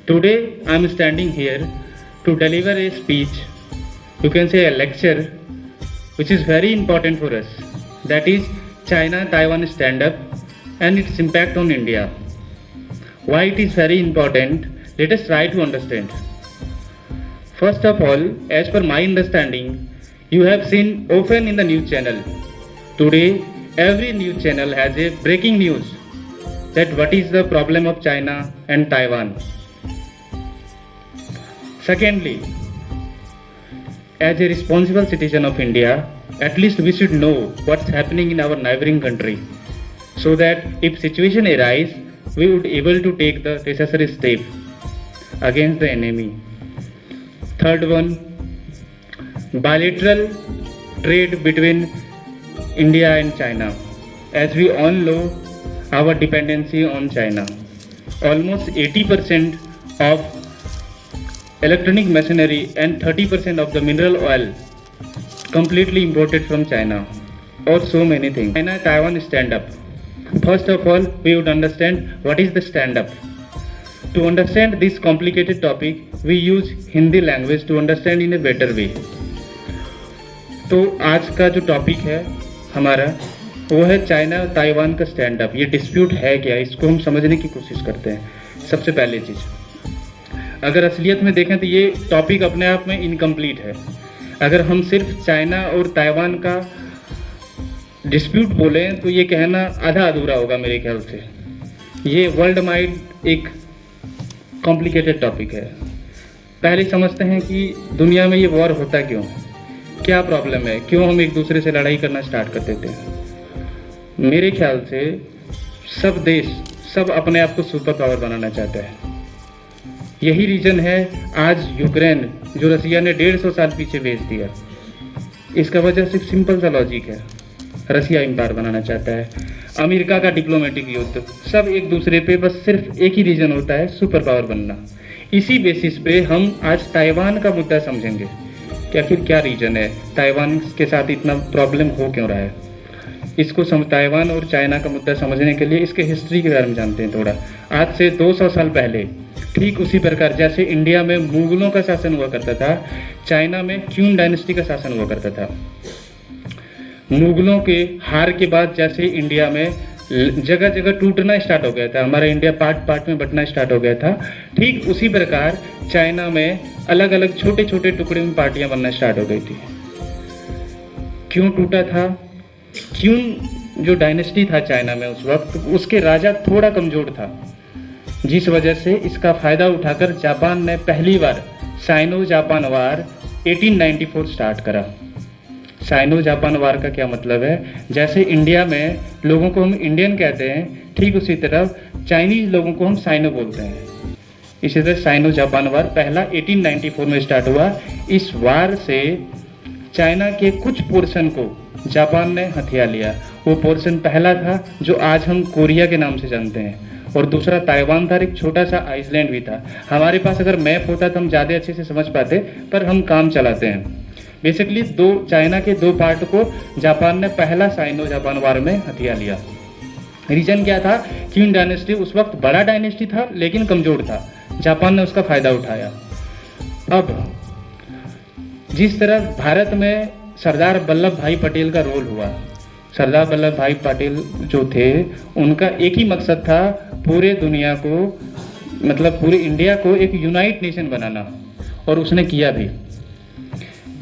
Today I am standing here to deliver a speech, you can say a lecture, which is very important for us. That is China-Taiwan stand-up and its impact on India. Why it is very important, let us try to understand. First of all, as per my understanding, you have seen often in the news channel. Today, every news channel has a breaking news that what is the problem of China and Taiwan. Secondly, as a responsible citizen of India, at least we should know what's happening in our neighboring country, so that if situation arise, we would able to take the necessary step against the enemy. Third one, bilateral trade between India and China. As we all know, our dependency on China. Almost 80% of electronic machinery and 30% of the mineral oil completely imported from China, or so many things. China-Taiwan stand-up. First of all, we would understand what is the stand-up. To understand this complicated topic, we use Hindi language to understand in a better way. तो आज का जो topic है हमारा वो है China और Taiwan का स्टैंड अप। ये डिस्प्यूट है क्या, इसको हम समझने की कोशिश करते हैं। सबसे पहले चीज़, अगर असलियत में देखें तो ये टॉपिक अपने आप में इनकम्प्लीट है। अगर हम सिर्फ चाइना और ताइवान का डिस्प्यूट बोलें तो ये कहना आधा अधूरा होगा मेरे ख्याल से। ये वर्ल्ड वाइड एक कॉम्प्लिकेटेड टॉपिक है। पहले समझते हैं कि दुनिया में ये वॉर होता क्यों है, क्या प्रॉब्लम है, क्यों हम एक दूसरे से लड़ाई करना स्टार्ट कर देते हैं। मेरे ख्याल से सब देश सब अपने आप को सुपर पावर बनाना चाहते हैं। यही रीज़न है आज यूक्रेन जो रसिया ने 150 साल पीछे भेज दिया। इसका वजह सिर्फ सिंपल सा लॉजिक है, रसिया एम्पायर बनाना चाहता है। अमेरिका का डिप्लोमेटिक युद्ध, सब एक दूसरे पे बस सिर्फ एक ही रीज़न होता है, सुपर पावर बनना। इसी बेसिस पे हम आज ताइवान का मुद्दा समझेंगे कि आखिर क्या रीज़न है, ताइवान के साथ इतना प्रॉब्लम हो क्यों रहा है। इसको ताइवान और चाइना का मुद्दा समझने के लिए इसके हिस्ट्री के बारे में जानते हैं थोड़ा। आज से 200 साल पहले ठीक उसी प्रकार जैसे इंडिया में मुगलों का शासन हुआ करता था, चाइना में क्यून डायनेस्टी का शासन हुआ करता था। मुगलों के हार के बाद जैसे इंडिया में जगह जगह टूटना स्टार्ट हो गया था, हमारा इंडिया पार्ट पार्ट में बंटना स्टार्ट हो गया था, ठीक उसी प्रकार चाइना में अलग अलग छोटे छोटे टुकड़े में पार्टियां बनना स्टार्ट हो गई थी। क्यों टूटा था? क्यून जो डायनेस्टी था चाइना में उस वक्त, उसके राजा थोड़ा कमजोर था, जिस वजह से इसका फायदा उठाकर जापान ने पहली बार साइनो जापान वार 1894 स्टार्ट करा। साइनो जापान वार का क्या मतलब है? जैसे इंडिया में लोगों को हम इंडियन कहते हैं, ठीक उसी तरह चाइनीज लोगों को हम साइनो बोलते हैं। इसी तरह साइनो जापान वार पहला 1894 में स्टार्ट हुआ। इस वार से चाइना के कुछ पोर्शन को जापान ने हथिया लिया। वो पोर्शन पहला था जो आज हम कोरिया के नाम से जानते हैं, और दूसरा ताइवान था, एक छोटा सा आइसलैंड भी था। हमारे पास अगर मैप होता तो हम ज़्यादा अच्छे से समझ पाते, पर हम काम चलाते हैं। बेसिकली चाइना के दो पार्ट को जापान ने पहला साइनो जापान वार में हथिया लिया। रीजन क्या था? क्यून डायनेस्टी उस वक्त बड़ा डायनेस्टी था लेकिन कमजोर था, जापान ने उसका फायदा उठाया। अब जिस तरह भारत में सरदार वल्लभ भाई पटेल का रोल हुआ, सरदार वल्लभ भाई पटेल जो थे उनका एक ही मकसद था, पूरे दुनिया को मतलब पूरे इंडिया को एक यूनाइट नेशन बनाना, और उसने किया भी।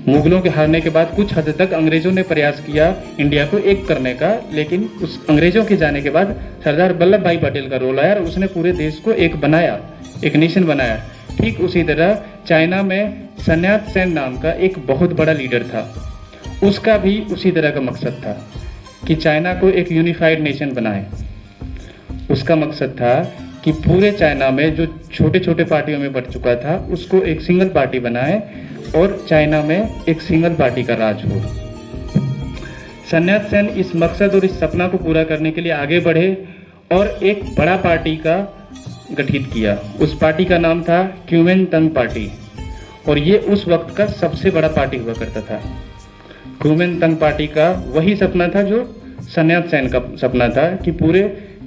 मुगलों के हारने के बाद कुछ हद तक अंग्रेजों ने प्रयास किया इंडिया को एक करने का, लेकिन उस अंग्रेजों के जाने के बाद सरदार वल्लभ भाई पटेल का रोल आया और उसने पूरे देश को एक बनाया, एक नेशन बनाया। ठीक उसी तरह चाइना में सन यात सेन नाम का एक बहुत बड़ा लीडर था, उसका भी उसी तरह का मकसद था कि चाइना को एक यूनिफाइड नेशन बनाए। उसका मकसद था कि पूरे चाइना में जो छोटे छोटे पार्टियों में बट चुका था उसको एक सिंगल पार्टी बनाए और चाइना में एक सिंगल पार्टी का राज हो। सन यात सेन इस मकसद और इस सपना को पूरा करने के लिए आगे बढ़े और एक बड़ा पार्टी का गठित किया। उस पार्टी का नाम था क्यूमिनतंग पार्टी, और ये उस वक्त का सबसे बड़ा पार्टी हुआ करता था। क्यूमिनतंग पार्टी का वही सपना था जो सन यात सेन का सपना था कि पूरे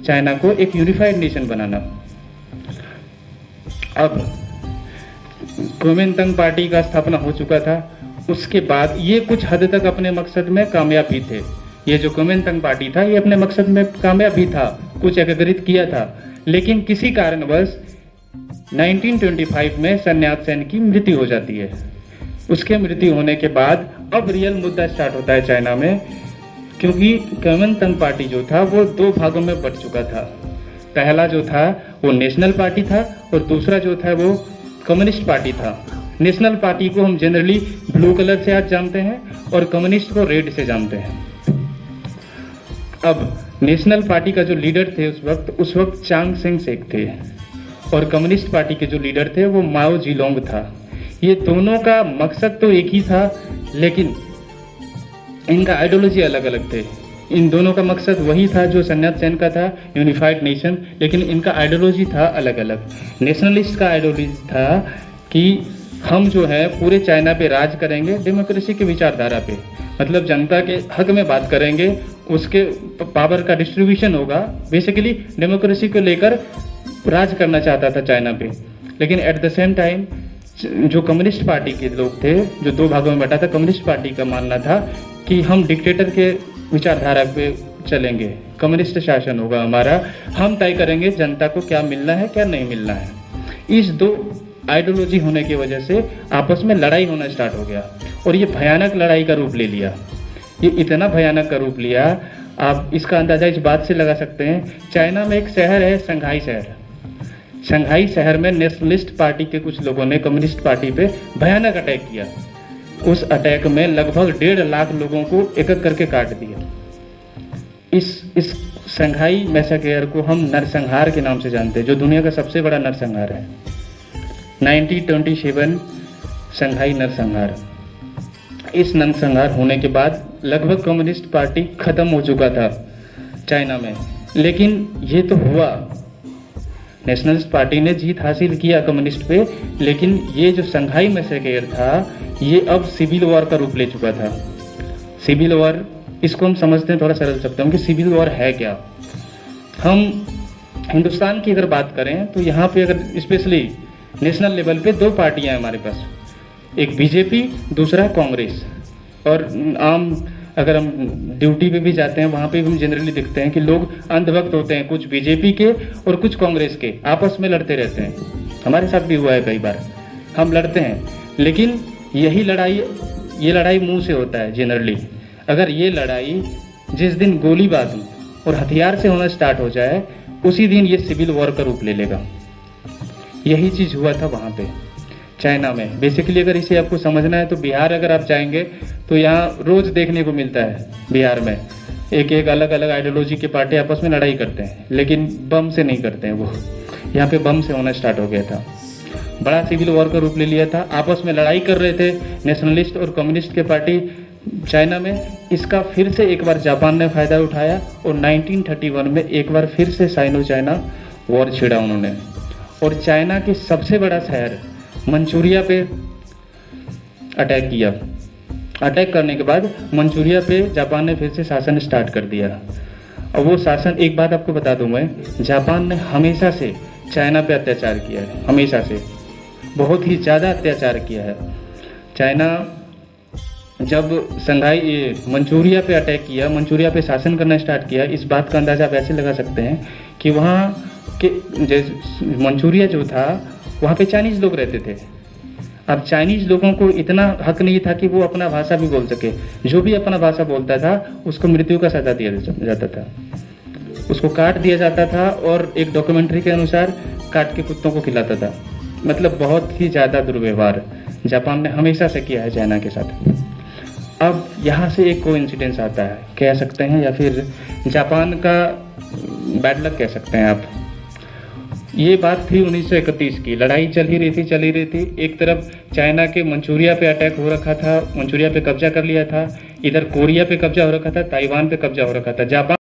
चाइना को एक यूनिफाइड नेशन बनाना। अब कुओमिंतांग पार्टी का स्थापना हो चुका था। उसके बाद ये कुछ हद तक अपने मकसद में कामयाब भी थे। ये जो कुओमिंतांग पार्टी था ये अपने मकसद में कामयाब भी था, कुछ एकीकृत किया था, लेकिन किसी कारणवश 1925 में सन यात सेन की मृत्यु हो जाती है। उसके मृत्यु होने के बाद अब रियल मुद्दा स्टार्ट होता है चाइना में, क्योंकि कुओमिंतांग पार्टी जो था वो दो भागों में बट चुका था। पहला जो था वो नेशनल पार्टी था और दूसरा जो था वो कम्युनिस्ट पार्टी था। नेशनल पार्टी को हम जनरली ब्लू कलर से आज जानते हैं और कम्युनिस्ट को रेड से जानते हैं। अब नेशनल पार्टी का जो लीडर थे उस वक्त चांग सेंग सेक थे और कम्युनिस्ट पार्टी के जो लीडर थे वो माओ जीलोंग था। ये दोनों का मकसद तो एक ही था, लेकिन इनका आइडियोलॉजी अलग अलग थे। इन दोनों का मकसद वही था जो सन यात सेन का था, यूनिफाइड नेशन, लेकिन इनका आइडियोलॉजी था अलग अलग। नेशनलिस्ट का आइडियोलॉजी था कि हम जो है पूरे चाइना पे राज करेंगे डेमोक्रेसी के विचारधारा पे, मतलब जनता के हक में बात करेंगे, उसके पावर का डिस्ट्रीब्यूशन होगा, बेसिकली डेमोक्रेसी को लेकर राज करना चाहता था चाइना पे। लेकिन एट द सेम टाइम जो कम्युनिस्ट पार्टी के लोग थे, जो दो भागों में बटा था, कम्युनिस्ट पार्टी का मानना था कि हम डिक्टेटर के विचारधारा पे चलेंगे, कम्युनिस्ट शासन होगा हमारा, हम तय करेंगे जनता को क्या मिलना है क्या नहीं मिलना है। इस दो आइडियोलॉजी होने की वजह से आपस में लड़ाई होना स्टार्ट हो गया और ये भयानक लड़ाई का रूप ले लिया। ये इतना भयानक का रूप लिया, आप इसका अंदाजा इस बात से लगा सकते हैं। चाइना में एक शहर है शंघाई शहर। शंघाई शहर में नेशनलिस्ट पार्टी के कुछ लोगों ने कम्युनिस्ट पार्टी पे भयानक अटैक किया। उस अटैक में लगभग 1.5 लाख लोगों को एक एक करके काट दिया। इस शंघाई मैसेकर को हम नरसंहार के नाम से जानते हैं, जो दुनिया का सबसे बड़ा नरसंहार है। 1927 शंघाई नरसंहार। इस नरसंहार होने के बाद लगभग कम्युनिस्ट पार्टी खत्म हो चुका था चाइना में, लेकिन ये तो हुआ, नेशनलिस्ट पार्टी ने जीत हासिल किया कम्युनिस्ट पे, लेकिन ये जो शंघाई मैसेकर था ये अब सिविल वॉर का रूप ले चुका था। सिविल वॉर, इसको हम समझते हैं थोड़ा सरल शब्दों में कि सिविल वॉर है क्या। हम हिंदुस्तान की अगर बात करें तो यहाँ पे अगर स्पेशली नेशनल लेवल पे दो पार्टियां हैं हमारे पास, एक बीजेपी, दूसरा कांग्रेस। और आम अगर हम ड्यूटी पे भी जाते हैं वहाँ पे भी हम जनरली देखते हैं कि लोग अंधभक्त होते हैं, कुछ बीजेपी के और कुछ कांग्रेस के, आपस में लड़ते रहते हैं। हमारे साथ भी हुआ है कई बार, हम लड़ते हैं, लेकिन ये लड़ाई मुंह से होता है जनरली। अगर ये लड़ाई जिस दिन गोलीबारी और हथियार से होना स्टार्ट हो जाए उसी दिन ये सिविल वॉर का रूप ले लेगा। यही चीज़ हुआ था वहाँ पे चाइना में। बेसिकली अगर इसे आपको समझना है तो बिहार अगर आप जाएंगे तो यहाँ रोज देखने को मिलता है बिहार में एक अलग अलग आइडियोलॉजी के पार्टी आपस में लड़ाई करते हैं, लेकिन बम से नहीं करते हैं। वो यहाँ पे बम से होना स्टार्ट हो गया था, बड़ा सिविल वॉर का रूप ले लिया था। आपस में लड़ाई कर रहे थे नेशनलिस्ट और कम्युनिस्ट के पार्टी चाइना में। इसका फिर से एक बार जापान ने फायदा उठाया और 1931 में एक बार फिर से साइनो चाइना वॉर छिड़ा उन्होंने, और चाइना के सबसे बड़ा शहर मंचूरिया पे अटैक किया। अटैक करने के बाद मंचूरिया पे जापान ने फिर से शासन स्टार्ट कर दिया। और वो शासन, एक बात आपको बता दूं मैं, जापान ने हमेशा से चाइना पे अत्याचार किया है, हमेशा से बहुत ही ज़्यादा अत्याचार किया है। चाइना जब मंचूरिया पे अटैक किया, मंचूरिया पे शासन करना स्टार्ट किया, इस बात का अंदाज़ा आप ऐसे लगा सकते हैं कि वहाँ के मंचूरिया जो था वहाँ पे चाइनीज़ लोग रहते थे। अब चाइनीज़ लोगों को इतना हक नहीं था कि वो अपना भाषा भी बोल सके। जो भी अपना भाषा बोलता था उसको मृत्यु का सजा दिया जाता था, उसको काट दिया जाता था, और एक डॉक्यूमेंट्री के अनुसार काट के कुत्तों को खिलाता था। मतलब बहुत ही ज़्यादा दुर्व्यवहार जापान ने हमेशा से किया है चाइना के साथ। अब यहाँ से एक कोइंसिडेंस आता है कह सकते हैं, या फिर जापान का बैड लक कह सकते हैं आप। ये बात थी 1931 की, लड़ाई चल ही रही थी। एक तरफ चाइना के मंचूरिया पे अटैक हो रखा था, मंचूरिया पे कब्जा कर लिया था, इधर कोरिया पे कब्जा हो रखा था, ताइवान पे कब्जा हो रखा था। जापान